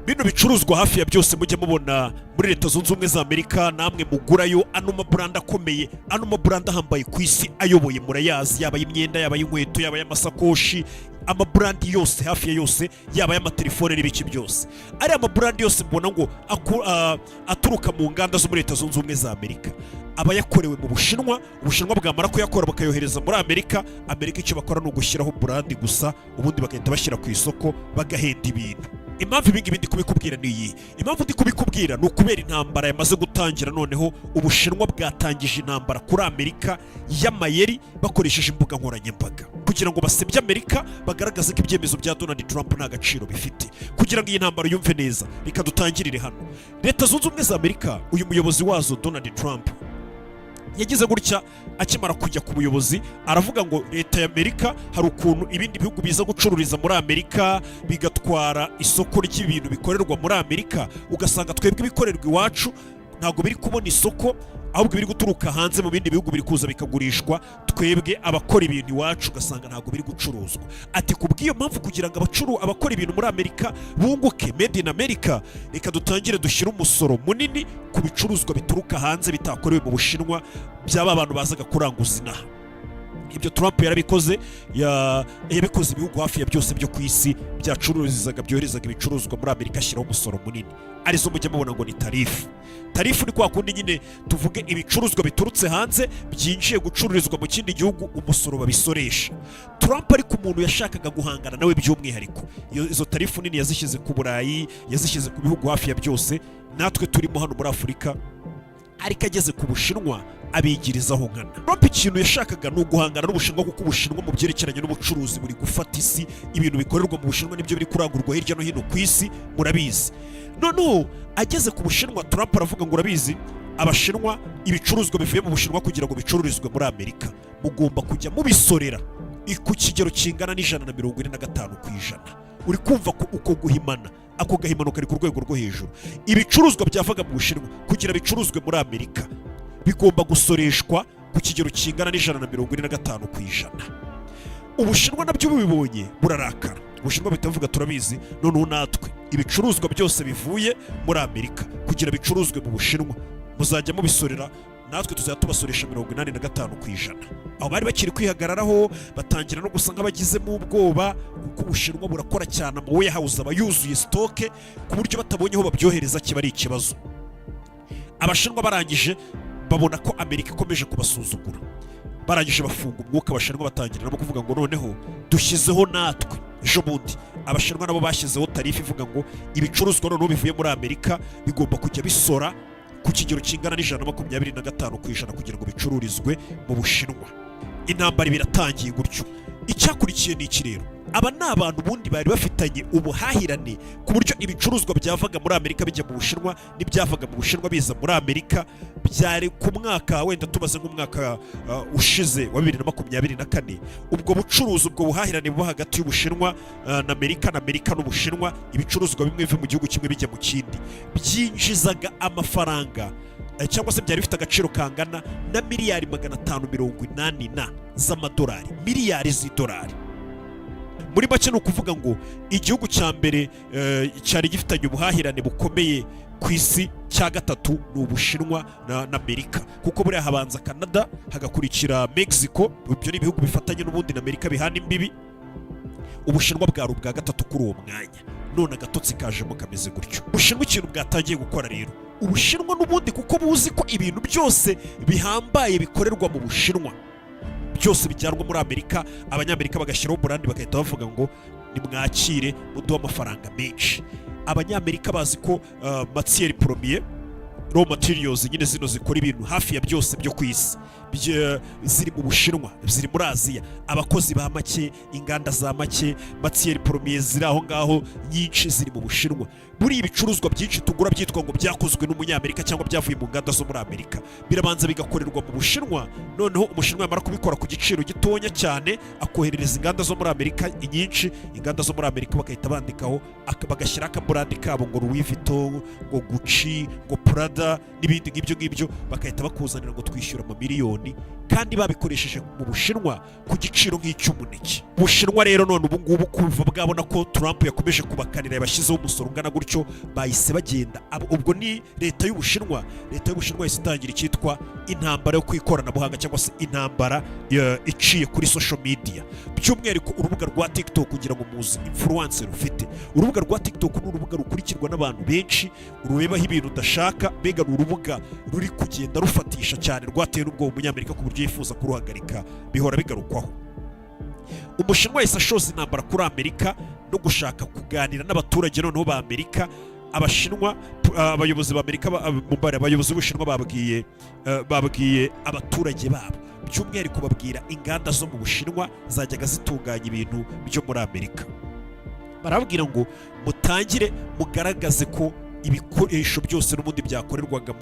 bino bicuruzwa hafi ya byose mujye mubona muri Leta Zunze Ubumwe za Amerika, namwe mugurayo ano mabrand akomeye, ano mabrand ahambaye ku isi ayoboye murayazi, yaba y'imyenda, yaba y'inkweto, yaba y'amasakoshi, amabrand yose hafi ya yose, yaba y'amatelefone n'ibiki byose. Ari amabrand yose mbona ngo aturuka mu nganda zo muri Leta Zunze Ubumwe za Amerika, aba yakorewe mu Bushinwa. Ubushinwa bwamara kuyakora bakayohereza muri Amerika. Amerika icyo bakora ni ugushyiraho brand gusa, ubundi bagahita bashyira ku isoko bagahenda ibintu. Impamvu ibi ngibi ndi kubikubwira ni iyi. Impamvu ndi kubikubwira ni ukubera intambara yamaze gutangira. Noneho Ubushinwa bwatangije intambara kuri Amerika y'amayeri bakoresheje imbuga nkoranyambaga kugira ngo basebye Amerika, bagaragaze ko ibyemezo bya Donald Trump nta gaciro bifite. Kugira ngo iyi ntambara yumve neza, reka dutangirire hano. Leta Zunze Ubumwe za Amerika, uyu muyobozi wazo Donald Trump yagize gutya akimara kujya ku buyobozi, aravuga ngo leta ya Amerika hari ukuntu ibindi bihugu biza gucururiza muri Amerika bigatwara isoko ry'ibintu bikorerwa muri Amerika, ugasanga twebwe ibikorerwa iwacu ntabwo biri kubona isoko, ahubwo biri guturuka hanze mu bindi bihugu biri kuza bikagurishwa, twebwe abakora ibintu iwacu ugasanga ntabwo biri gucuruzwa. Ati kubw'iyo mpamvu kugira ngo abakora ibintu muri Amerika bunguke, made in America, reka dutangire dushyire umusoro munini ku bicuruzwa bituruka hanze bitakorewe mu Bushinwa, byaba abantu bazaga kuranguza inaha. Ibyo Trump yarabikoze, yabikoze ibihugu hafi ya byose byo ku isi byacururizaga, byoherezaga ibicuruzwa muri Amerika, ashyiraho umusoro munini, arizo mujya mubona ngo ni tarifu. Tarifu ni kwa kundi nyine tuvuge ibicuruzwa biturutse hanze byinjiye gucururizwa mu kindi gihugu, umusoro babisoresha. Trump ariko umuntu yashakaga guhangana nawe by'umwihariko, izo tarifu nini yazishyize ku Burayi, yazishyize ku bihugu hafi ya byose, natwe turimo hano muri Afurika, ariko ageze ku Bushinwa abigirizaho nkana. Trump ikintu yashakaga ni uguhangana n'Ubushinwa, kuko Ubushinwa mu byerekeranye n'ubucuruzi buri gufata isi, ibintu bikorerwa mu Bushinwa nibyo biri kuragurwa hirya no hino ku isi, murabizi. Noneho ageze ku Bushinwa, Trump aravuga ngo urabizi, Abashinwa ibicuruzwa bivuye mu Bushinwa kugira ngo bicururizwe muri Amerika mugomba kujya mubisorera ku kigero kingana n'145%. Uri kumva ko uko guhimana, ako gahimano kari ku rwego rwo hejuru. Ibicuruzwa byavaga mu Bushinwa kugira bicuruzwe muri Amerika bigomba gusoreshwa ku kigero kingana n'145%. Ubushinwa nabyo bubibonye burarakara. Ubushinwa bitavuga turabizi, noneho natwe ibicuruzwa byose bivuye muri Amerika kugira bicuruzwe mu Bushinwa muzajya mubisorera, natwe tuzajya tubasoresha 85%. Aho bari bakiri kwihagararaho, batangira no gusa nk'abagizemo ubwoba, kuko Ubushinwa burakora cyane, mu warehouse aba yuzuye stoke ku buryo batabonye aho babyohereza kiba ari ikibazo. Abashinwa barangije babona ko Amerika ikomeje kubasuzugura, barangije bafunga umwuka. Abashinwa batangira nabo kuvuga ngo noneho dushyizeho natwe. Ejo bundi Abashinwa nabo bashyizeho tarifu ivuga ngo ibicuruzwa noneho bivuye muri Amerika bigomba kujya bisora ku kigero kingana n'125% kugira ngo bicururizwe mu Bushinwa. Intambara biratangiye gutyo. Icyakurikiye ni iki rero? Aba ni abantu bundi bari bafitanye ubuhahirane ku buryo ibicuruzwa byavaga muri Amerika bijya mu Bushinwa n'ibyavaga mu Bushinwa biza muri Amerika byari ku mwaka wenda tubaze nk'umwaka ushize wa 2024. Ubwo bucuruzi, ubwo buhahirane buba hagati y'Ubushinwa na Amerika n'Ubushinwa, ibicuruzwa bimwe biva mu gihugu kimwe bijya mu kindi, byinjizaga amafaranga cyangwa se byari bifite agaciro kangana na miliyari 580 z'amadolari, miliyari z'idolari. Muri make ni ukuvuga ngo igihugu cya mbere cyari gifitanye ubuhahirane bukomeye ku isi cya gatatu ni Ubushinwa na Amerika, kuko buriya habanza Canada, hagakurikira Mexico. Ibyo ni ibihugu bifatanye n'ubundi na Amerika bihana imbibi. Ubushinwa bwari ubwa gatatu kuri uwo mwanya, none agatotsi kajemo kameze gutyo. Ubushinwa ikintu bwatangiye gukora rero, Ubushinwa n'ubundi kuko buzi ko ibintu byose bihambaye bikorerwa mu Bushinwa byose bijyanwa muri Amerika, Abanyamerika bagashyiraho brand, bagahita bavuga ngo nimwakire muduhe amafaranga menshi. Abanyamerika bazi ko matière première, raw materials, nyine zino zikora ibintu hafi ya byose byo ku isi ziri mu Bushinwa, ziri muri Aziya. Abakozi ba make, inganda za make, matière première ziri aho ngaho nyinshi ziri mu Bushinwa. Buri ibicuruzwa byinshi tugura byitwa ngo byakozwe n'Umunyamerika cyangwa byavuye mu nganda zo muri Amerika, birabanza bigakorerwa mu Bushinwa. Noneho Umushinwa yamara kubikora ku giciro gitonya cyane, akoherereza inganda zo muri Amerika inyinshi. Inganda zo muri Amerika bagahita bandikaho, bagashyira akaburandi kabo ngo Louis Vuitton, ngo Gucci, ngo Prada n'ibindi ngibyo, bagahita bakuzanira ngo twishyura amamiliyoni miliyoni kandi babikoresheje mu Bushinwa ku giciro nk'icy'umuneke. Bushinwa rero none ubu ngubu kuva bwabona ko Trump yakomeje kubakanira yabashyizeho umusoro ungana gutyo bahise bagenda. Ubwo ni leta y'Ubushinwa yahise itangira icyitwa intambara yo kwikoranabuhanga cyangwa se intambara iciye kuri social media, by'umwihariko urubuga rwa TikTok kugira ngo muzi influencer rufite. Urubuga rwa TikTok ni urubuga rukurikirwa n'abantu benshi, urubebaho ibintu udashaka, mbega ni urubuga ruri kugenda rufatisha cyane, rwatewe n'ubwo umunyamerika ku buryo yifuza kuruhagarika bihora bigarukwaho. Umushinwa yahise ashoza intambara kuri Amerika no gushaka kuganira n'abaturage noneho ba Amerika. Abashinwa, abayobozi ba Amerika, abayobozi b'Ubushinwa babwiye abaturage babo, by'umwihariko babwira inganda zo mu Bushinwa zajyaga zitunganya ibintu byo muri Amerika, barabwira ngo mutangire mugaragaze ko ibikoresho byose n'ubundi byacuruzwaga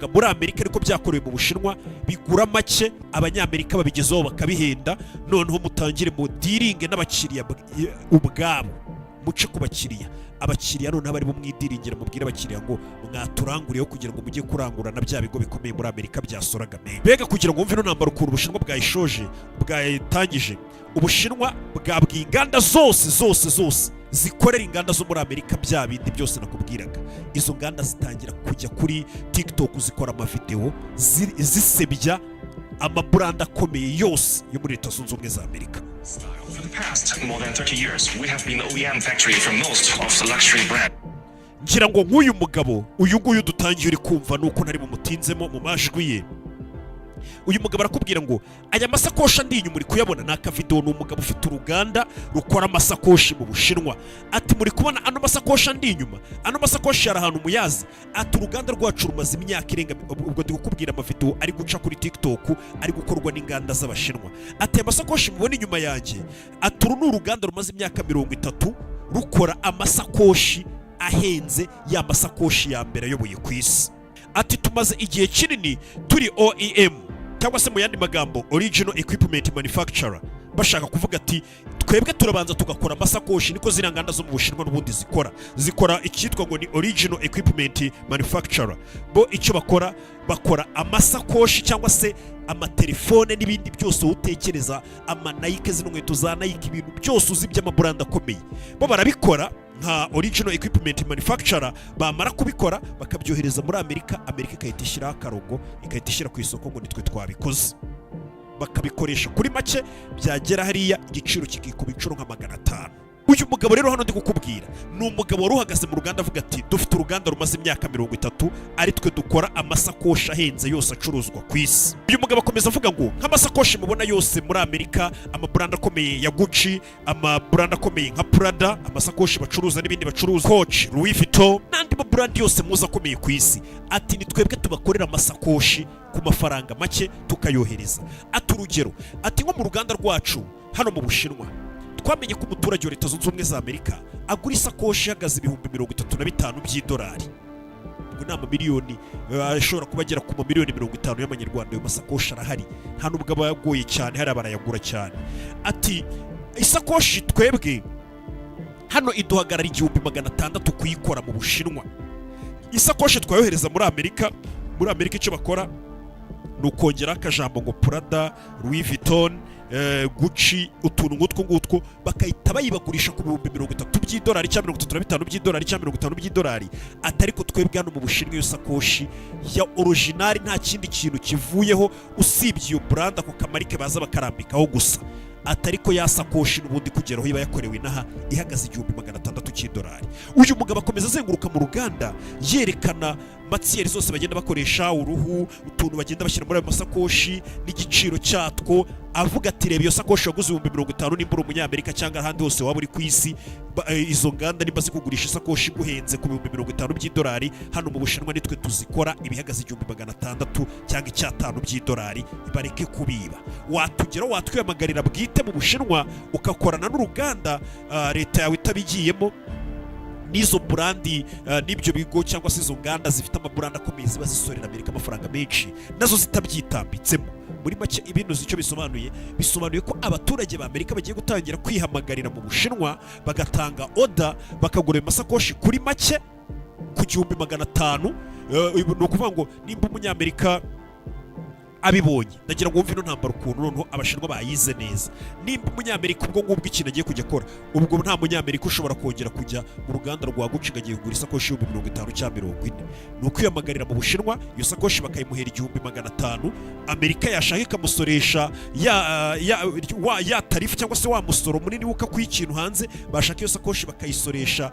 muri Amerika ariko byakorewe mu Bushinwa bigura make, abanyamerika babigezeho bakabihenda, noneho mutangire mu diringe n'abakiriya ubwabo, muce ku bakiriya. Abakiriya noneho bari bumwidiringira, mubwire abakiriya ngo mwaturanguriyeho kugira ngo mujye kurangura na bya bigo bikomeye muri Amerika byasoraga menshi. Mbega kugira ngo wumve ino ntambara ukuntu Ubushinwa bwayitangije, Ubushinwa bwabwiye inganda zose zikorera inganda zo muri Amerika bya bindi byose nakubwiraga. Izo nganda zitangira kujya kuri TikTok zikora amavideo zisebya amabrand akomeye yose yo muri Leta Zunze Ubumwe za Amerika. For the past more than 30 years, we have been OEM factory for most of the luxury brand. Ngira ngo nk'uyu mugabo uyu nguyu dutangiye uri kumva nuko ntari bumutinzemo mu majwi ye. Uyu mugabo arakubwira ngo aya masakoshi ndi inyuma uri kuyabona ni akavideo, ni umugabo ufite uruganda rukora amasakoshi mu Bushinwa. Ati muri kubona ano masakoshi ndi inyuma, ano masakoshi yari ahantu muyazi, ati uruganda rwacu rumaze imyaka irenga, ubwo ndi gukubwira amavideo ari guca kuri TikTok ari gukorwa n'inganda z'Abashinwa. Ati amasakoshi mubona inyuma yanjye, ati uru ni uruganda rumaze imyaka 30 rukora amasakoshi ahenze, ya masakoshi ya mbere ayoboye ku isi. Ati tumaze igihe kinini turi OEM cyangwa se mu yandi magambo Original Equipment Manufacturer, bashaka kuvuga ati twebwe turabanza tugakora amasakoshi, niko ziriya nganda zo mu Bushinwa n'ubundi zikora icyitwa ngo ni Original Equipment Manufacturer. Bo icyo bakora amasakoshi cyangwa se amatelefone n'ibindi byose utekereza, ama Nike, zino nkweto za Nike, ibintu byose uzi by'amabrand akomeye, bo barabikora nka Original Equipment Manufacturer. Bamara kubikora bakabyohereza muri Amerika ikahita ishyiraho akarongo, ikahita ishyira ku isoko ngo nitwe twabikoze, bakabikoresha kuri make, byagera hariya igiciro kikikuba inshuro nka 500. Uyu mugabo rero hano ndi gukubwira ni umugabo wari uhagaze mu ruganda avuga ati dufite uruganda rumaze imyaka 30 ari twe dukora amasakoshi ahenze yose acuruzwa ku isi. Uyu mugabo akomeza avuga ngo nk'amasakoshi mubona yose muri Amerika, amabrand akomeye ya Gucci, amabrand akomeye nka Prada, amasakoshi bacuruza n'ibindi bacuruza, Coach, Louis Vuitton n'andi mabrand yose muza akomeye ku isi, ati ni twebwe tubakorera amasakoshi ku mafaranga make tukayohereza. Ati urugero, ati nko mu ruganda rwacu hano mu Bushinwa twamenye ko umuturage wa Leta Zunze Ubumwe za Amerika agura isakoshi ihagaze ibihumbi 35 by'idolari. Ubwo ni amamiliyoni, ashobora kuba agera ku mamiliyoni 50 y'amanyarwanda. Ayo masakoshi arahari, nta nubwo aba yagoye cyane, hari abarayagura cyane. Ati isakoshi twebwe hano iduhagarara 1600 kuyikora mu Bushinwa. Isakoshi twayohereza muri Amerika icyo bakora ni ukongera akajambo ngo Prada, Louis Vuitton, Gucci, utuntu ngutwo bakahita bayibagurisha ku bihumbi 30 by'idolari cyangwa 35 by'idolari cyangwa 50 by'idolari. Atariko twebwe hano mu Bushinwa iyo sakoshi ya original nta kindi kintu kivuyeho usibye iyo brand ako kamarike baza bakarambikaho gusa. Atariko ya sakoshi n'ubundi kugeraho iba yakorewe inaha ihagaze 1600 cy'idolari. Uyu mugabo akomeza azenguruka mu ruganda yerekana materiel zose bagenda bakoresha, uruhu, utuntu bagenda bashyira muri ayo masakoshi n'igiciro cyatwo, avuga ati reba iyo sakoshi yaguze 50 nimbura umunyamerika cyangwa ahandi hose waba uri ku isi, izo nganda nimba zikugurisha isakoshi guhenze ku 50 by'idolari, hano mu Bushinwa nitwe tuzikora ibihagaze 1600 cyangwa 500 by'idolari, bareke kubiba. Watugeraho watwiyamagarira bwite mu Bushinwa ukakorana n'uruganda leta yawe itabigiyemo, n'izo brandi n'ibyo bigo cyangwa se izo nganda zifite amabrand akomeye ziba zisorera Amerika amafaranga menshi, nazo zitabyitambitsemo. Muri make ibintu icyo bisobanuye ko abaturage ba Amerika bagiye gutangira kwihamagarira mu Bushinwa, bagatanga order, bakagura amasakoshi kuri make ku 1500. Ni ukuvuga ngo nimba umunyamerika abibonye ndagira ngo wumve ino ntambara ukuntu noneho abashinwa bayize neza. Nimba umunyamerika ubwo ngubwo ikintu agiye kujya akora, ubwo nta munyamerika ushobora kongera kujya mu ruganda rwa Gucci ngo agiye kugura isakoshi y'ibihumbi 50 cyangwa 40. Ni ukwiyamagarira mu Bushinwa iyo sakoshi bakayimuhera 1500. Amerika yashaka ikamusoresha ya tarifu cyangwa se wa musoro munini wuka ku ikintu hanze, bashaka iyo sakoshi bakayisoresha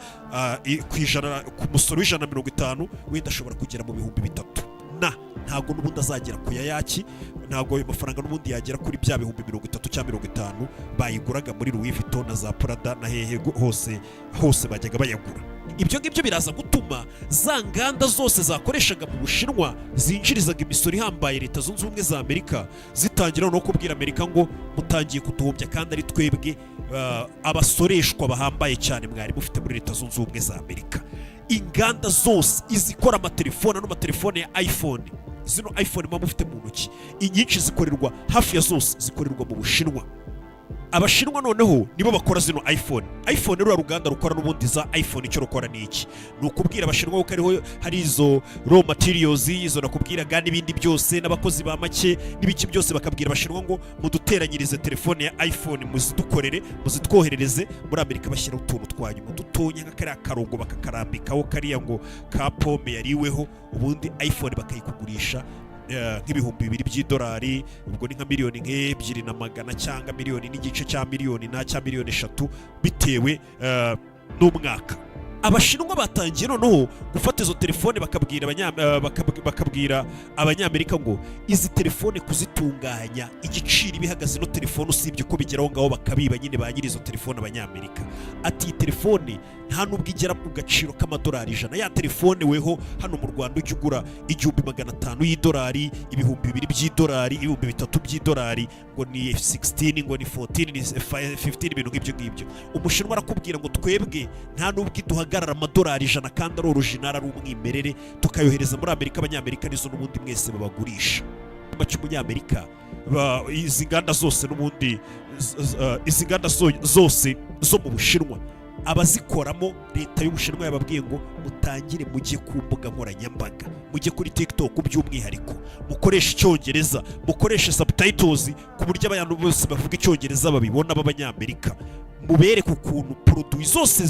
ku musoro w'150, wenda ashobora kugera mu bihumbi 3. Ntabwo n'ubundi azagera ku yayaki, ntabwo ayo mafaranga n'ubundi yagera kuri bya bihumbi 30 cyangwa 50 bayiguraga muri Louis Vuitton na za Prada na hehe hose bajyaga bayagura. Ibyo ngibyo biraza gutuma za nganda zose zakoreshaga mu Bushinwa zinjirizaga imisoro ihambaye Leta Zunze Ubumwe za Amerika zitangira no kubwira Amerika ngo mutangiye kutuhombya kandi ari twebwe abasoreshwa bahambaye cyane mwari mufite muri Leta Zunze Ubumwe za Amerika. Inganda zose izikora amatelefone n'amatelefone ya iPhone, zino iPhone muba mufite mu ntoki, inyinshi zikorerwa hafi ya zose zikorerwa mu Bushinwa. Abashinwa noneho nibo bakora zino iPhone rero ruganda rukora n'ubundi za iPhone. Icyo rukora ni iki? Ni ukubwira abashinwa ko ariho hari izo raw materials, izo nakubwiraga n'ibindi byose n'abakozi ba make n'ibiki byose, bakabwira abashinwa ngo muduteranyirize telefone ya iPhone, muzidukorere muzitwoherereze muri Amerika. Bashyira utuntu twanyuma dutonya nk'akariya karongo bakakarambikaho kariya ngo ka pome yariweho, ubundi iPhone bakayikugurisha nk'ibihumbi 2 by'idolari, ubwo ni nka miliyoni 2.2 cyangwa miliyoni n'igice cya miliyoni cyangwa miliyoni 3 bitewe n'umwaka. Abashinwa batangiye noneho gufata izo telefone bakabwira abanyamerika ngo izi telefone kuzitunganya igiciro bihagaze no telefone usibye uko bigeraho ngaho bakabiba nyine ba nyiri izo telefone abanyamerika. Ati telefone nta nubwo igera ku gaciro k'amadolari 100. Ya telefone weho hano mu Rwanda ujya ugura 1500 y'idolari, ibihumbi 2 by'idolari, ibihumbi 3 by'idolari, ngo ni 16, ngo ni 14, ni 15, ibintu nk'ibyo. Umushinwa arakubwira ngo twebwe nta nubwo iduhagarara amadolari 100 kandi ari original, ari umwimerere, tukayohereza muri Amerika. Abanyamerika nizo n'ubundi mwese babagurisha cy'umunyamerika. Izi nganda zose n'ubundi izi nganda zose zo mu Bushinwa abazikoramo, Leta y'Ubushinwa yababwiye ngo mutangire mujye ku mbuga nkoranyambaga, mujye kuri TikTok by'umwihariko, mukoresha Icyongereza, mukoresha subtitles ku buryo abantu bose bavuga Icyongereza babibona b'Abanyamerika. Mubereke ukuntu produit zose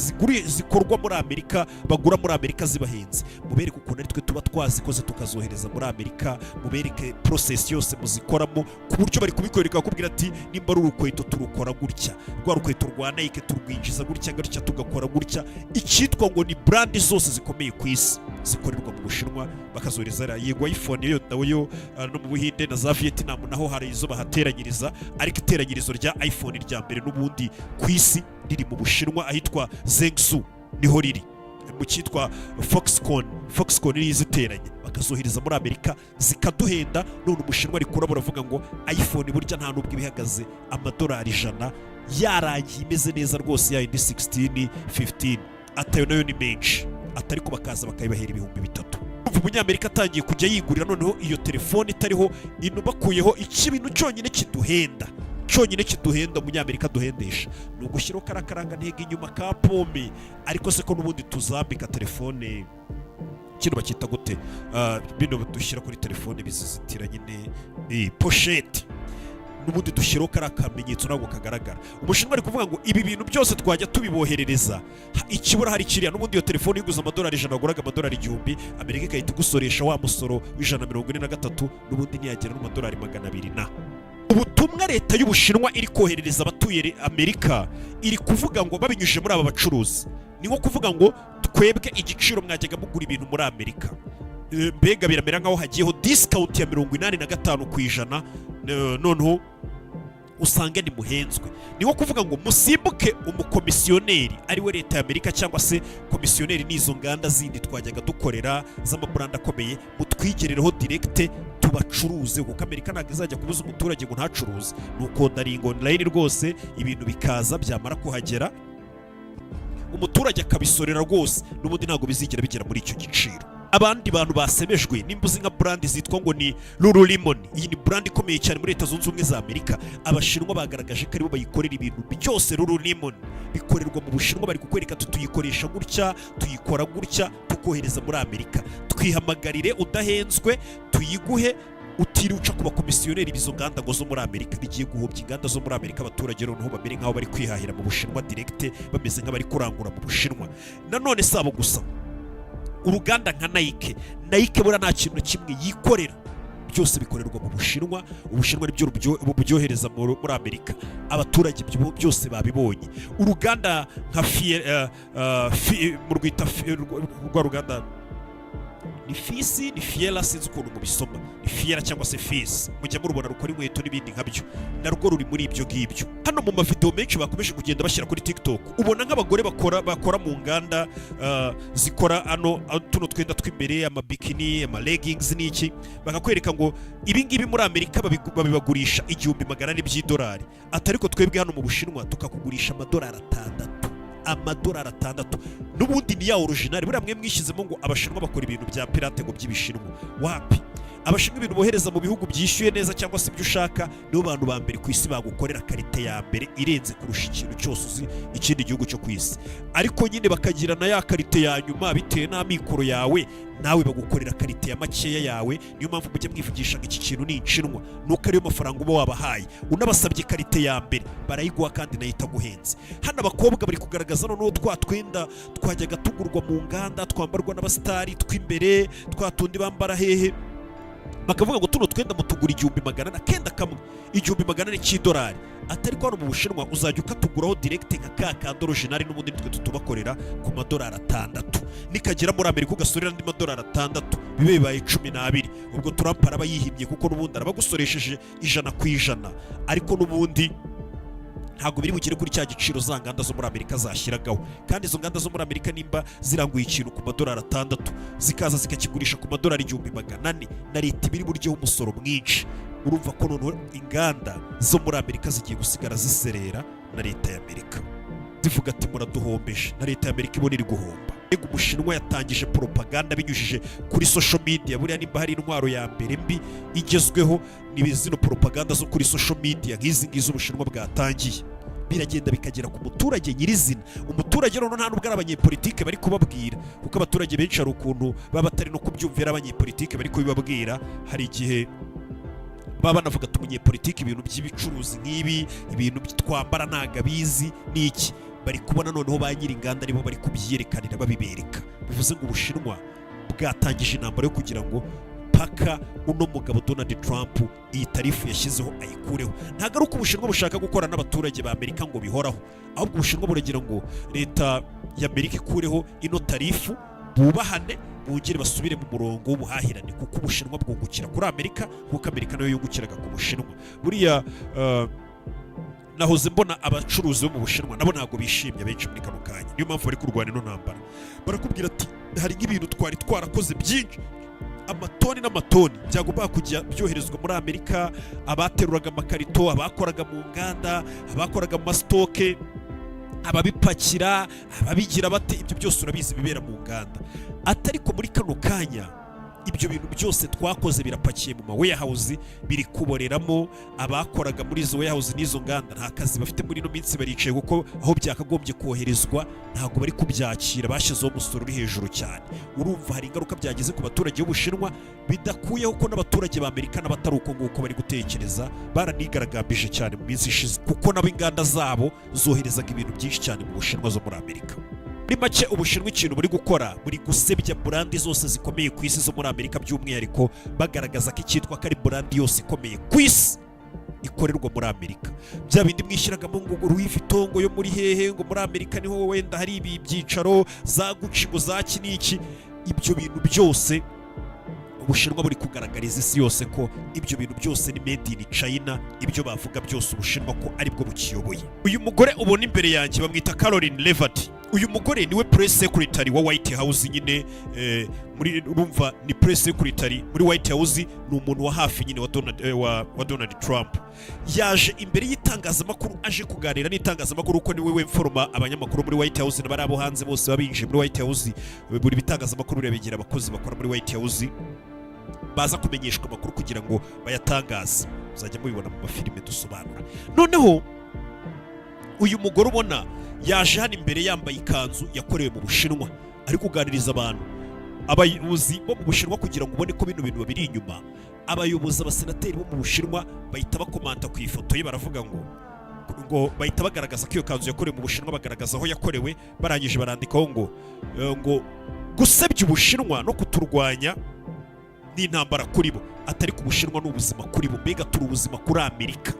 zikorwa muri Amerika bagura muri Amerika zibahenze, mubereke ukuntu ari twe tuba twazikoze tukazohereza muri Amerika, mubereke process yose muzikoramo ku buryo bari kubikwereka bakubwira ati nimba ari urukweto turukora gutya, rwa rukweto rwa Nike turwinjiza gutya tugakora gutya. Icyitwa ngo ni brand zose zikomeye ku isi zikorerwa mu Bushinwa bakazohereza. Yego iPhone yo nayo no mu Buhinde na za Vietnam naho hari izo bahateranyiriza, ariko iteranyirizo rya iPhone rya mbere n'ubundi ku isi riri mu Bushinwa ahitwa Zhengzhou, niho riri mu cyitwa Foxconn iri ziteranye bakazohereza muri Amerika zikaduhenda. None Umushinwa ari kurabura avuga ngo iPhone burya nta nubwo ibihagaze amadolari 100, yarangiye imeze neza rwose, ya indi 16, 15 atayo nayo ni menshi, atari ko bakaza bakayibahera ibihumbi 3. Umunyamerika atangiye kujya yigurira noneho iyo telefone itariho ino, bakuyeho ikibintu cyonyine kiduhenda umunyamerika duhendesha ni ugushyiraho karakaranga ntege inyuma ka pome. Ariko se ko n'ubundi tuzambika telefone kino bakita gute, bino dushyira kuri telefone bizizitira nyine pochette, n'ubundi dushyiraho kari akamenyetso ntabwo kagaragara. Umushinwa ari kuvuga ngo ibi bintu byose twajya tubiboherereza, ikibura hari kiriya. n'ubundi iyo telefone iguze amadolari 100 waguraga amadolari 1000, Amerika igahita igusoresha wa musoro w'143, n'ubundi ntiyagera n'amadolari 200. Ubutumwa Leta y'Ubushinwa iri koherereza abatuye Amerika iri kuvuga ngo babinyujije muri aba bacuruzi, ni nko kuvuga ngo twebwe igiciro mwajyaga mugura ibintu muri Amerika, mbega biramera nkaho hagiyeho discount ya 85%, noneho usanga ni muhenzwe. Ni nko kuvuga ngo musimbuke umukomisiyoneri ariwe Leta y'Amerika cyangwa se komisiyoneri n'izo nganda zindi twajyaga dukorera z'amabrand akomeye, mutwigerereho direct tubacuruze, kuko Amerika ntabwo izajya kubuza umuturage ngo ntacuruze. Nuko ndaringo online rwose ibintu bikaza byamara kuhagera umuturage akabisorera rwose, n'ubundi ntabwo bizigera bigera muri icyo giciro. Abandi bantu basemejwe nimbuzi nka brand zitwa ngo ni Lululemon. Iyi ni brand ikomeye cyane muri Leta Zunze Ubumwe za Amerika. Abashinwa bagaragaje ko aribo bayikorera ibintu byose. Lululemon bikorerwa mu Bushinwa, bari kukwereka tuyikoresha gutya, tuyikora gutya, tukohereza muri Amerika. Twihamagarire udahenzwe, tuyiguhe utiriwe uca ku bakomisiyoneri b'izo nganda ngo zo muri Amerika bigiye guhobya inganda zo muri Amerika, abaturage noneho bamere nk'aho bari kwihahira mu Bushinwa direct, bameze nk'abari kurangura mu Bushinwa. Nanone sabo gusa, uruganda nka Nike bura nta kintu kimwe yikorera, byose bikorerwa mu Bushinwa. Ubushinwa nibyo bubyohereza muri Amerika, abaturage byose babibonye. Uruganda nka mu rwita rwa ruganda ni Fiera, sinzi ukuntu mubisoma, ni Fiera cyangwa se Fils, mujya murubona rukora inkweto n'ibindi nkabyo, narwo ruri muri ibyo ngibyo. Hano mu mavideo menshi bakomeje kugenda bashyira kuri TikTok, ubona nk'abagore bakora mu nganda zikora tuno twenda tw'imbere, amabikini, leggings n'iki, bakakwereka ngo ibi ngibi muri Amerika babibagurisha $1,400 by'idolari, atariko twebwe hano mu Bushinwa tukakugurisha amadolari 6. N'ubundi ni ya original. Buriya mwe mwishyizemo ngo Abashinwa bakora ibintu bya pirate ngo by'Ibishinwa. Wapi? Abashinwa ibintu bohereza mu bihugu byishyuye neza cyangwa se ibyo ushaka, nibo bantu ba mbere ku isi bagukorera karite ya mbere irenze kurusha ikintu cyose uzi ikindi gihugu cyo ku isi. Ariko nyine bakagira na ya karite ya nyuma bitewe n'amikoro yawe, nawe bagukorera karite ya makeya yawe. Niyo mpamvu mujye mwivugisha ngo iki kintu ni Inshinwa, nuko ariyo mafaranga uba wabahaye. Unabasabye karite ya mbere barayiguha kandi nayo itaguhenze. Hano abakobwa bari kugaragaza noneho twa twenda twajyaga tugurwa mu nganda, twambarwa n'abasitari tw'imbere, twa tundi bambara hehe, bakavuga ngo tuno twenda mutugura $1,400 kenda kamwe, $1,400 cy'idolari. Atari ko hano mu Bushinwa uzajya ukatuguraho direct nka ka original, n'ubundi twe tutubakorera ku $6. Nikagera muri Amerika ugasorera andi $6, bibe bibaye 12. Ubwo Trump araba yihimye kuko n'ubundi arabagusoresheje 100%, ariko n'ubundi ntabwo biri bugire kuri cya giciro za nganda zo muri Amerika zashyiragaho. Kandi izo nganda zo muri Amerika nimba ziranguye ikintu ku $6, zikaza zikakigurisha ku $1,400, na leta ibiri buryo umusoro mwinshi. Urumva ko noneho inganda zo muri Amerika zigiye gusigara ziserera na leta ya Amerika, zivuga ati muraduhombeje, na leta ya Amerika ibona iri guhomba. Umushinwa yatangije propaganda binyujije kuri social media. Buriya nimba hari intwaro ya mbere mbi igezweho ni zino propaganda zo kuri social media nk'izi ngizo Ubushinwa bwatangiye, biragenda bikagera ku muturage nyirizina. Umuturage noneho nta nubwo ari abanyepolitike bari kubabwira, kuko abaturage benshi hari ukuntu baba batari no kubyumvira abanyepolitike bari kubibabwira. Hari igihe baba banavuga ati umunyepolitike ibintu by'ibicuruzi nk'ibi, ibintu twambara ntago abizi n'iki, bari kubona noneho ba nyiri inganda aribo bari kubyerekanira babibereka. Bivuze ngo Ubushinwa bwatangije intambara yo kugira ngo paka uno mugabo Donald Trump iyi tarifu yashyizeho ayikureho. Ntago ari uko Ubushinwa bushaka gukora n'abaturage ba Amerika ngo bihoraho, ahubwo Ubushinwa buragira ngo leta ya Amerika ikureho ino tarifu, bubahane, bongere basubire mu murongo w'ubuhahirane, kuko Ubushinwa bwungukira kuri Amerika kuko Amerika nayo yungukiraga ku Bushinwa. Buriya nahoze mbona abacuruzi bo mu Bushinwa nabo ntago bishimye benshi muri kano kanya, niyo mpamvu bari kurwana ino ntambara. Barakubwira ati hari nk'ibintu twari twarakoze byinshi, amatoni n'amatoni byagomba kujya byoherezwa muri Amerika, abateruraga amakarito, abakoraga mu nganda, abakoraga mu masitoke, ababipakira, ababigira bate, ibyo byose urabizi bibera mu nganda. Atariko muri kano kanya ibyo bintu byose twakoze birapakiye mu warehouse, biri kuboreramo. Abakoraga muri izo warehouse n'izo nganda nta kazi bafite muri ino minsi, baricaye kuko aho byakagombye koherezwa ntabwo bari kubyakira, bashyizeho umusoro uri hejuru cyane. Urumva hari ingaruka byagize ku baturage b'Ubushinwa, bidakuyeho ko n'abaturage ba Amerika n'abatari uko nguko bari gutekereza baranigaragambije cyane mu minsi ishize, kuko nabo inganda zabo zoherezaga ibintu byinshi cyane mu Bushinwa zo muri Amerika. Muri make Ubushinwa ikintu buri gukora, buri gusebya burandi zose zikomeye ku isi zo muri Amerika, by'umwihariko bagaragaza ko icyitwa ko ari burandi yose ikomeye ku isi ikorerwa muri Amerika. Bya bindi mwishyiragamo ngo Louis Vuitton yo muri hehe, ngo muri Amerika niho wenda hari ibi byicaro, za Gucci ngo za kiniki, ibyo bintu byose Ubushinwa buri kugaragariza isi yose ko ibyo bintu byose ni made in China. Ibyo bavuga byose Ubushinwa ko aribwo bukiyoboye. Uyu mugore ubona imbere yanjye bamwita Caroline Levitt. Uyu mugore niwe press secretary wa White House nyine, muri urumva ni press secretary muri White House, ni umuntu wa hafi nyine wa Donald Trump. Yaje imbere y'itangazamakuru, aje kuganira n'itangazamakuru, uko niwe wemforoma abanyamakuru muri White House n'abari abo hanze bose babinje muri White House. Buri bitangazamakuru birebegera abakozi bakora muri White House, baza kumenyeshwa amakuru kugira ngo bayatangaze. Uzajya mubibona mu mafilime dusobanura. Noneho uyu mugore ubona yaje hano imbere yambaye ikanzu yakorewe mu Bushinwa, ari kuganiriza abantu. abayobozi bo mu Bushinwa kugira ngo ubone ko bino bintu babiri inyuma, abayobozi abasenateri bo mu Bushinwa bahita bakomanta ku ifoto ye, baravuga ngo bahita bagaragaza ko iyo kanzu yakorewe mu Bushinwa, bagaragaza aho yakorewe, barangije barandikaho ngo gusebya Ubushinwa no kuturwanya n'intambara kuri bo, atari ku Bushinwa n'ubuzima kuri bo, mbega turi ubuzima kuri Amerika.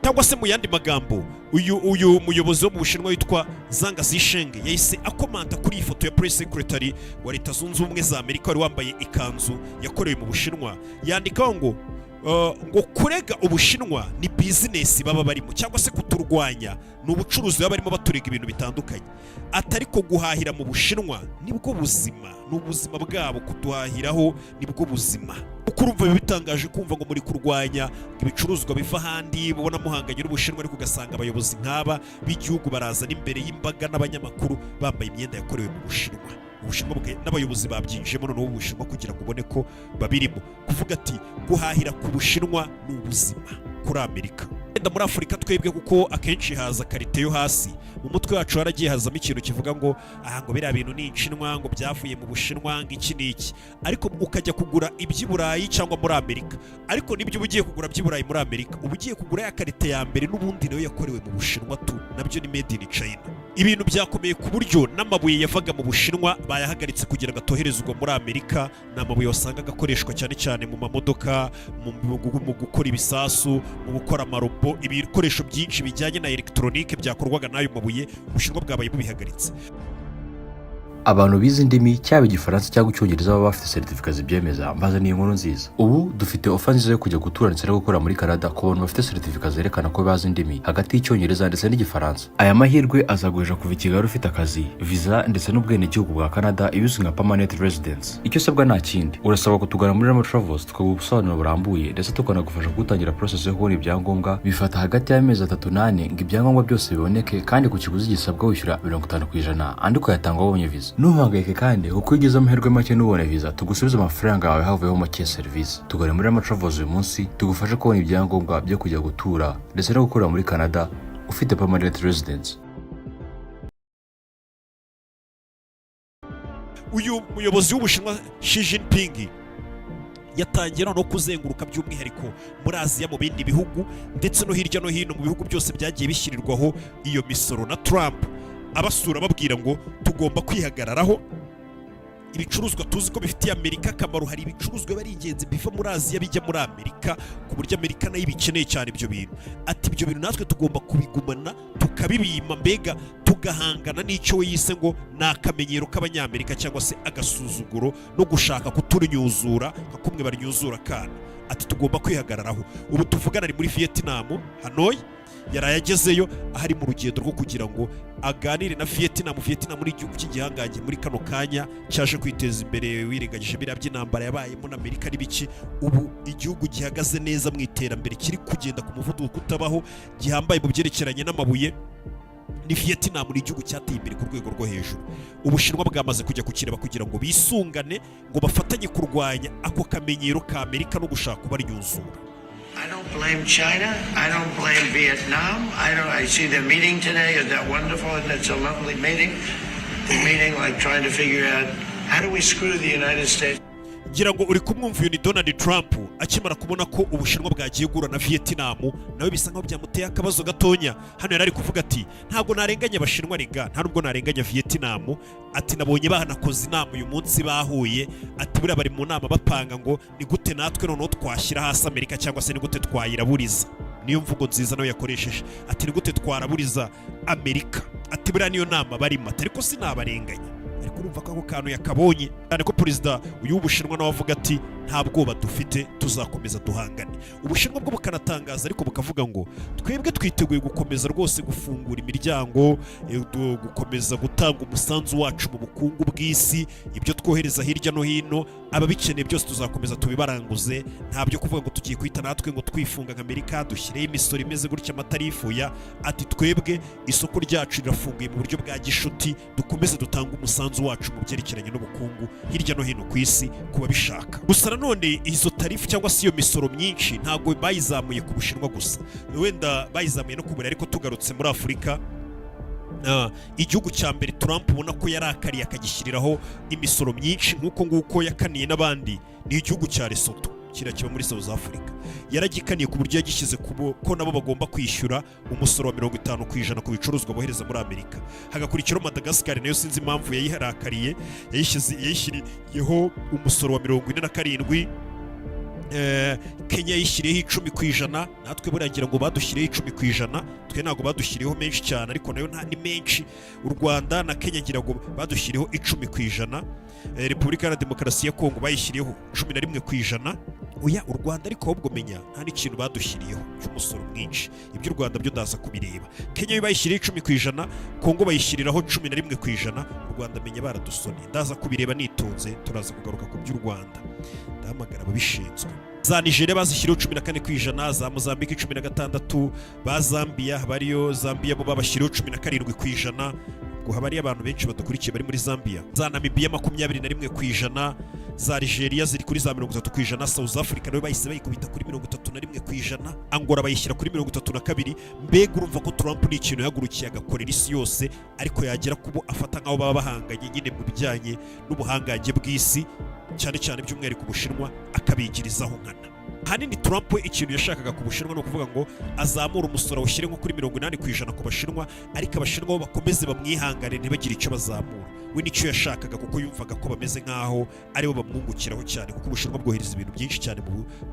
Cyangwa se mu yandi magambo, uyu muyobozi wo mu Bushinwa witwa Zhang Zisheng yahise akomanta kuri iyi foto ya press secretary wa Leta Zunze Ubumwe za Amerika wari wambaye ikanzu yakorewe mu Bushinwa, yandikaho ngo kurega Ubushinwa ni business baba barimo, cyangwa se kuturwanya ni ubucuruzi baba barimo baturega ibintu bitandukanye, atari ko guhahira mu Bushinwa nibwo buzima, n'ubuzima bwabo kuduhahiraho nibwo buzima. Uko urumva bitangaje kumva ngo muri kurwanya ibicuruzwa biva ahandi, mubona muhanganye n'Ubushinwa, ariko ugasanga abayobozi nk'aba b'igihugu barazana imbere y'imbaga n'abanyamakuru bambaye imyenda yakorewe mu Bushinwa. Ubushinwa n'abayobozi babyinjiyemo noneho Ubushinwa kugira ngo ubone ko babirimo, kuvuga ati guhahira ku Bushinwa ni ubuzima kuri Amerika. Wenda muri Afurika twebwe kuko akenshi haza karite yo hasi, mu mutwe wacu haragiye hazamo ikintu kivuga ngo aha ngo biriya bintu ni inshinwa, ngo byavuye mu Bushinwa, ngo iki n'iki, ariko ukajya kugura iby'i Burayi cyangwa muri Amerika, ariko nibyo uba ugiye kugura by'i Burayi muri Amerika, uba ugiye kugura ya karite ya mbere n'ubundi nayo yakorewe mu Bushinwa tu, nabyo ni made in China. Ibintu byakomeye ku buryo n'amabuye yavaga mu Bushinwa bayahagaritse kugira ngo atoherezwa muri Amerika. Ni amabuye wasangaga akoreshwa cyane cyane mu mamodoka, mu gukora ibisasu, mu gukora amarobo, ibikoresho byinshi bijyanye na electronique byakorwaga n'ayo mabuye, Ubushinwa bwabaye bubihagaritse. Abantu bize indimi cyaba igifaransa cyangwa icyongereza baba bafite certificate zibyemeza, mbaza ni inkuru nziza. Ubu dufite offer nziza yo kujya gutura ndetse no gukora muri Canada ku bantu bafite certificate zerekana ko bazi indimi hagati y'icyongereza ndetse n'igifaransa. Aya mahirwe azaguhesha kuva i Kigali ufite akazi, visa ndetse n'ubwenegihugu bwa Canada ibizwi nka permanent residence. Icyo usabwa nta kindi, urasaba kutugana muri Rama Travels tukaguha ubusobanuro burambuye ndetse tukanagufasha gutangira process yo kubona ibyangombwa. Bifata hagati y'amezi 3 n'8 ngo ibyangombwa byose biboneke, kandi ku kiguzi gisabwa wishyura 50% andi ukayatanga wabonye visa. Ntuhangayike kandi kuko ugize amahirwe make n'ubone visa, tugusubiza amafaranga yawe havuyeho make service. Tugane muri Rama Travels uyu munsi tugufasha kubona ibyangombwa byo kujya gutura ndetse no gukorera muri Canada ufite permanent residence. Uyu muyobozi w'Ubushinwa Xi Jinping yatangira no kuzenguruka by'umwihariko muri Aziya mu bindi bihugu ndetse no hirya no hino mu bihugu byose byagiye bishyirirwaho iyo misoro na Trump, abasura babwira ngo tugomba kwihagararaho, ibicuruzwa tuzi ko bifitiye Amerika akamaro, hari ibicuruzwa bari ingenzi biva muri Aziya bijya muri Amerika ku buryo Amerika nayo ibikeneye cyane ibyo bintu. Ati ibyo bintu natwe tugomba kubigumana tukabibima, mbega tugahangana n'icyo we yise ngo ni akamenyero k'Abanyamerika cyangwa se agasuzuguro no gushaka kutunyuzura nka kumwe baryuzura kana. Ati tugomba kwihagararaho. Ubu tuvugana ari muri Vietnam, Hanoi, yaraye agezeyo ahari mu rugendo rwo kugira ngo aganire na Vietnam muri igihugu cy'igihangange muri kano kanya cyaje kwiteza imbere, wirengagije biriya by'intambara yabayemo na Amerika n'ibiki. Ubu igihugu gihagaze neza mu iterambere, kiri kugenda ku muvuduko utabaho, gihambaye mu byerekeranye n'amabuye. Ni Vietnam ni igihugu cyateye imbere ku rwego rwo hejuru. Ubushinwa bwamaze kujya kukireba kugira ngo bisungane, ngo bafatanye kurwanya ako kamenyero ka Amerika no gushaka kubaryuzura. I don't blame China. I don't blame Vietnam. I see the meeting today. Is that wonderful? It's a lovely meeting. The meeting, like trying to figure out how do we screw the United States. Ngira ngo uri kumwumva uyu ni Donald Trump akimara kubona ko Ubushinwa bwagiye gura na Vietnam, nawe bisa nkaho byamuteye akabazo gatonya. Hano yari ari kuvuga ati ntabwo narenganya Abashinwa rega, nta nubwo narenganya Vietnam. Ati nabonye bahanakoze inama uyu munsi bahuye, ati buriya bari mu nama bapanga ngo ni gute natwe noneho twashyira hasi Amerika cyangwa se ni gute twayiraburiza. Niyo mvugo nziza nayo yakoresheje, ati ni gute twaraburiza Amerika. Ati buriya niyo nama barimo, ariko sinabarenganya. Ariko urumva ko ako kantu yakabonye cyane ko perezida uyu w'Ubushinwa nawe avuga ati nta bwoba dufite, tuzakomeza duhangane. Ubushinwa bwo bukanatangaza ariko bukavuga ngo twebwe twiteguye gukomeza rwose gufungura imiryango, gukomeza gutanga umusanzu wacu mu bukungu bw'isi, ibyo twohereza hirya no hino ababikeneye byose tuzakomeza tubibaranguze. Nta byo kuvuga ngo tugiye kwita natwe ngo twifunga nka Amerika dushyireho imisoro imeze gutya amatarifuya. Ati twebwe isoko ryacu rirafunguye mu buryo bwa gishuti, dukomeze dutanga umusanzu wacu mu byerekeranye n'ubukungu hirya no hino ku isi kuba bishaka. Gusa nanone izo tarifu cyangwa se iyo misoro myinshi ntabwo bayizamuye ku Bushinwa gusa, wenda bayizamuye no ku Burayi. Ariko tugarutse muri Afurika, igihugu cya mbere Trump ubona ko yarakariye akagishyiriraho imisoro myinshi nk'uko nguko yakaniye n'abandi ni igihugu cya Lesotho kira kiba muri South Africa. Yaragikaniye ku buryo yagishyize ko nabo bagomba kwishyura umusoro wa 50% ku bicuruzwa bohereza muri Amerika. Hagakurikiraho Madagascar nayo sinzi impamvu yayiharakariye, yayishyiriyeho umusoro wa 47%. Kenya yishyiriyeho 10%, natwe buragira ngo badushyiriyeho 10%, twe ntago badushyiriyeho menshi cyane ariko nayo ni menshi. U Rwanda na Kenya ngira ngo badushyiriyeho 10%. Repubulika ya Demokarasi ya Kongo bayishyiriyeho 11%. Oya u Rwanda ariko ahubwo menya nta n'ikintu badushyiriyeho cy'umusoro mwinshi. Ibyo u Rwanda byo ndaza kubireba. Kenya bayishyiriyeho 10%, Kongo bayishyiriraho 11%, u Rwanda menya baradusoni. Ndaza kubireba nitonze, turaza kugaruka ku by'u Rwanda. Ndahamagara ababishinzwe. Za Nigeria bazishyiriyeho 14%, za Mozambique 16%, ba Zambia bariyo Zambia bo babashyiriyeho 17%. Haba hari abantu benshi badukurikiye bari muri Zambia. Za Namibia 21%, za Algeria ziri kuri za 30%, South Africa nayo bahise bayikubita kuri 31%, Angola bayishyira kuri 32%. Mbega urumva ko Trump ni ikintu yagurukiye agakorera isi yose, ariko yagera kubo afata nkaho baba bahanganye nyine mu bijyanye n'ubuhangange bw'isi, cyane cyane by'umwihariko Ubushinwa akabigirizaho nkana. Hanini Trump ikintu yashakaga ku Bushinwa no kuvuga ngo azamura umusoro awushyire nko kuri 80% ku Bashinwa, ariko Abashinwa bo bakomeze bamwihangane ntibagire icyo bazamura. We nicyo yashakaga kuko yumvaga ko bameze nkaho aribo bamwungukiraho cyane, kuko Ubushinwa bwohereza ibintu byinshi cyane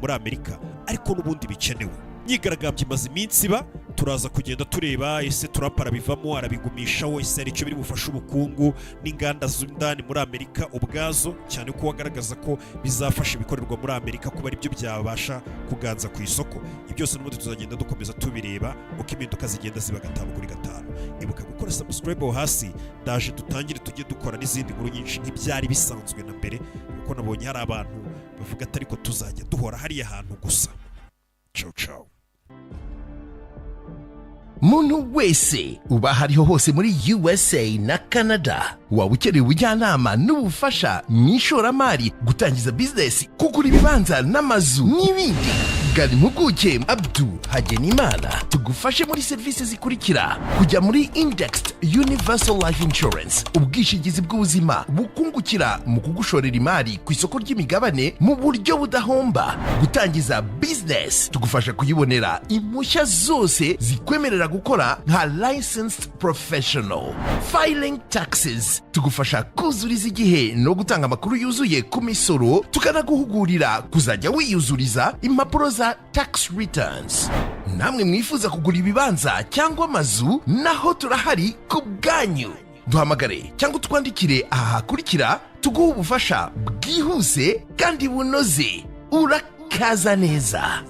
muri Amerika, ariko n'ubundi bikenewe. Imyigaragambyo imaze iminsi iba, turaza kugenda tureba ese Trump arabivamo arabigumishaho, ese hari icyo biri bufasha ubukungu n'inganda z'indani muri Amerika ubwazo, cyane ko wagaragaza ko bizafasha ibikorerwa muri Amerika kuba ari byo byabasha kuganza ku isoko. Ibyo byose n'ubundi tuzagenda dukomeza tubireba uko impinduka zigenda ziba 5/5. Ibuka gukora subscribe hasi, ndaje dutangire tujye dukora n'izindi nkuru nyinshi nk'ibyari bisanzwe na mbere, kuko nabonye hari abantu bavuga atari ko tuzajya duhora hariya hantu gusa. Ciao ciao. Muntu wese uba hariho hose muri USA na Canada waba ukeneye ubujyanama n'ubufasha mu ishoramari, gutangiza business, kugura ibibanza n'amazu n'ibindi, gana impuguke Abdu Hagenimana tugufashe muri serivisi zikurikira: kujya muri Indexed Universal Life Insurance, ubwishingizi bw'ubuzima bukungukira mu kugushorera imari ku isoko ry'imigabane mu buryo budahomba; gutangiza business, tugufasha kuyibonera impushya zose zikwemerera gukora nka licensed professional; filing taxes, tugufasha kuzuriza igihe no gutanga amakuru yuzuye ku misoro, tukanaguhugurira kuzajya wiyuzuriza impapuro za tax returns. Namwe mwifuza kugura ibibanza cyangwa amazu, naho turahari ku bwanyu. Duhamagare cyangwa twandikire aha hakurikira, tuguhe ubufasha bwihuse kandi bunoze. Urakaza neza.